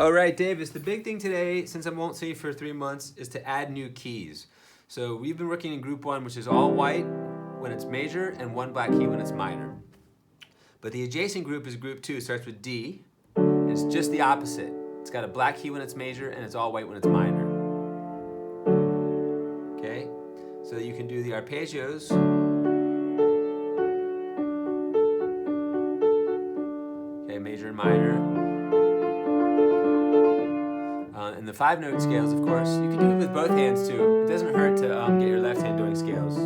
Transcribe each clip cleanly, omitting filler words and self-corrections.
All right, Davis, the big thing today, since I won't see you for 3 months, is to add new keys. So we've been working in group 1, which is all white when it's major and one black key when it's minor. But the adjacent group is group 2, starts with D, and it's just the opposite. It's got a black key when it's major and it's all white when it's minor. Okay? So you can do the arpeggios. Okay, major and minor. And the 5-note scales, of course, you can do it with both hands too. It doesn't hurt to get your left hand doing scales.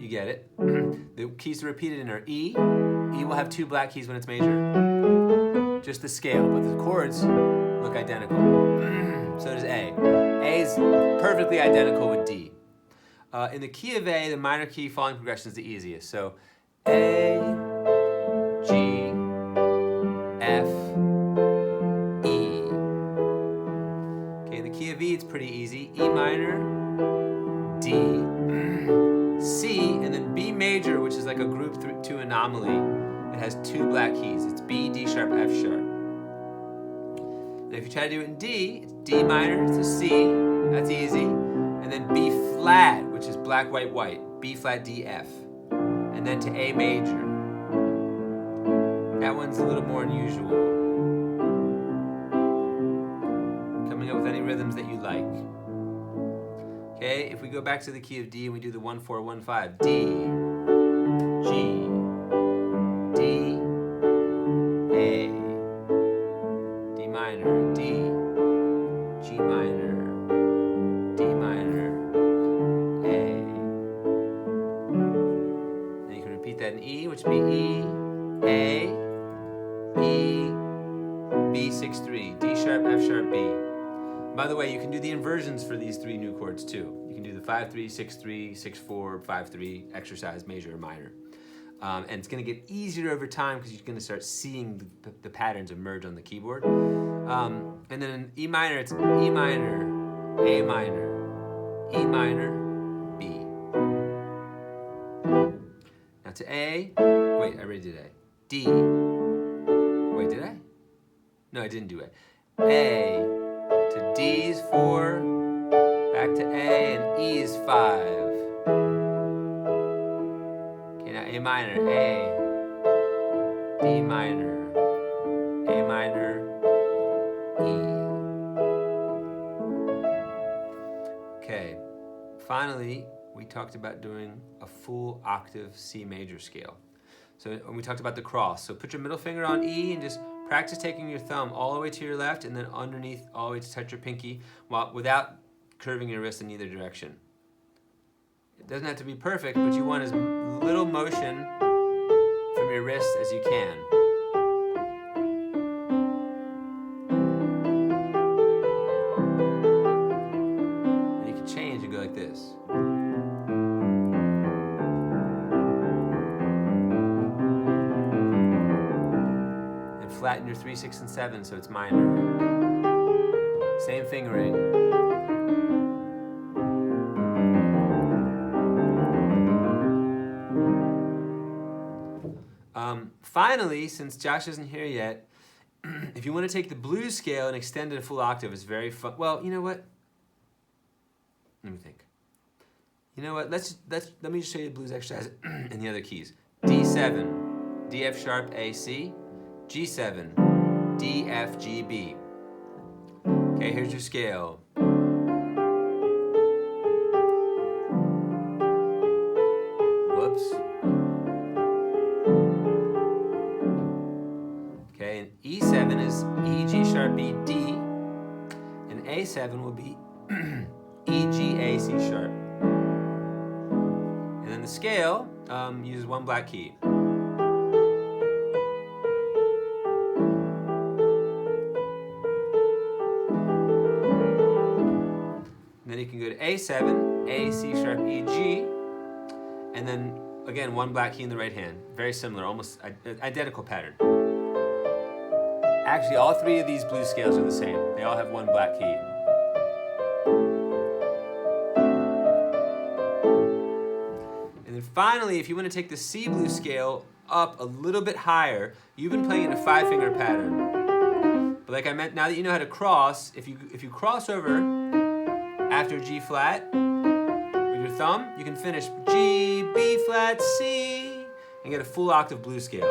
You get it. The keys to repeat it in are E. E will have 2 black keys when it's major. Just the scale, but the chords look identical. So does A. A is perfectly identical with D. In the key of A, the minor key falling progression is the easiest. So A, G, F, E. Okay, in the key of E, it's pretty easy. E minor, D, C, and then B major, which is like a group 2 anomaly. It has 2 black keys. It's B, D sharp, F sharp. And if you try to do it in D, it's D minor to C. That's easy. And then B flat, which is black, white, white. B flat, D, F. And then to A major. That one's a little more unusual. Coming up with any rhythms that you like. Okay, if we go back to the key of D and we do the 1-4-1-5. D, G, D, A, D minor, D, G minor, D minor, A. Then you can repeat that in E, which would be E, A, E, B 6-3, D sharp, F sharp, B. By the way, you can do the inversions for these 3 new chords too. You can do the 5-3, 6-3, 6-4, 5-3 exercise, major or minor. And it's going to get easier over time because you're going to start seeing the patterns emerge on the keyboard. And then in E minor, it's E minor, A minor, E minor, B. Now to A, wait, I already did A. D, wait, did I? No, I didn't do A. A to D is 4, back to A, and E is 5. Okay, now A minor, A, D minor, A minor, E. Okay, finally, we talked about doing a full octave C major scale. So when we talked about the cross, so put your middle finger on E and just practice taking your thumb all the way to your left and then underneath all the way to touch your pinky without curving your wrist in either direction. It doesn't have to be perfect, but you want as little motion from your wrist as you can. And you can change and go like this. Flatten your 3, 6, and 7 so it's minor. Same fingering. Finally, since Josh isn't here yet, if you want to take the blues scale and extend it a full octave, it's very fun. Well, you know what? Let me think. You know what? Let me just show you the blues exercise in the other keys. D7, D F sharp, A, C. G7, D, F, G, B. Okay, here's your scale. Whoops. Okay, and E7 is E, G sharp, B, D. And A7 will be E, G, A, C sharp. And then the scale uses 1 black key. Then you can go to A7, A, C sharp, E, G, and then again 1 black key in the right hand. Very similar, almost identical pattern. Actually, all 3 of these blues scales are the same. They all have 1 black key. And then finally, if you want to take the C blues scale up a little bit higher. You've been playing in a 5-finger pattern. But like I meant, now that you know how to cross, if you cross over after G flat with your thumb, you can finish G, B flat, C, and get a full octave blues scale.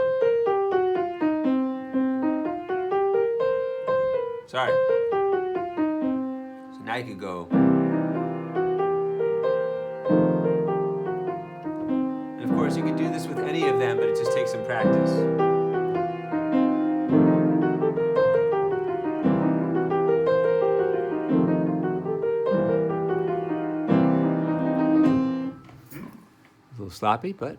Sorry. So now you could go. And of course, you could do this with any of them, but it just takes some practice. A little sloppy, but